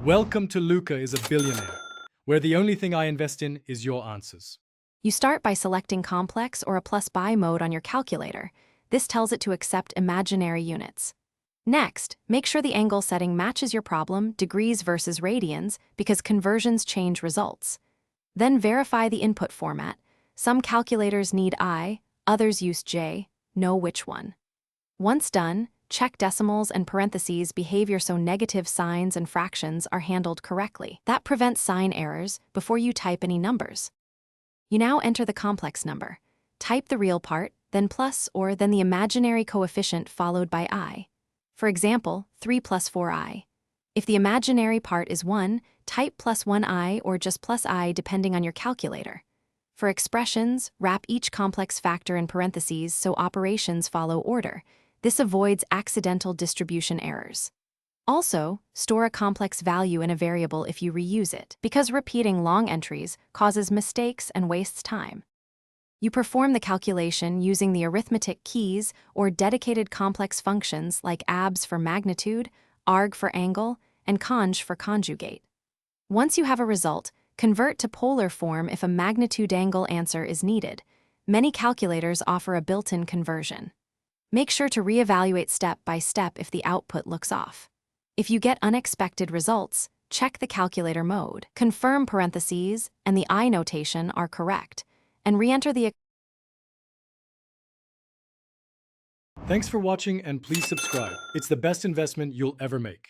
Welcome to Luca is a Billionaire, where the only thing I invest in is your answers. You start by selecting complex or a plus by mode on your calculator. This tells it to accept imaginary units. Next, make sure the angle setting matches your problem, degrees versus radians, because conversions change results. Then verify the input format. Some calculators need I, others use J. Know which one. Once done, check decimals and parentheses behavior so negative signs and fractions are handled correctly. That prevents sign errors before you type any numbers. You now enter the complex number. Type the real part, then plus or then the imaginary coefficient followed by I. For example, 3 plus 4i. If the imaginary part is 1, type plus 1i or just plus I depending on your calculator. For expressions, wrap each complex factor in parentheses so operations follow order. This avoids accidental distribution errors. Also, store a complex value in a variable if you reuse it, because repeating long entries causes mistakes and wastes time. You perform the calculation using the arithmetic keys or dedicated complex functions like abs for magnitude, arg for angle, and conj for conjugate. Once you have a result, convert to polar form if a magnitude angle answer is needed. Many calculators offer a built-in conversion. Make sure to reevaluate step by step if the output looks off. If you get unexpected results, check the calculator mode. Confirm parentheses and the I notation are correct, and re-enter the. Thanks for watching and please subscribe. It's the best investment you'll ever make.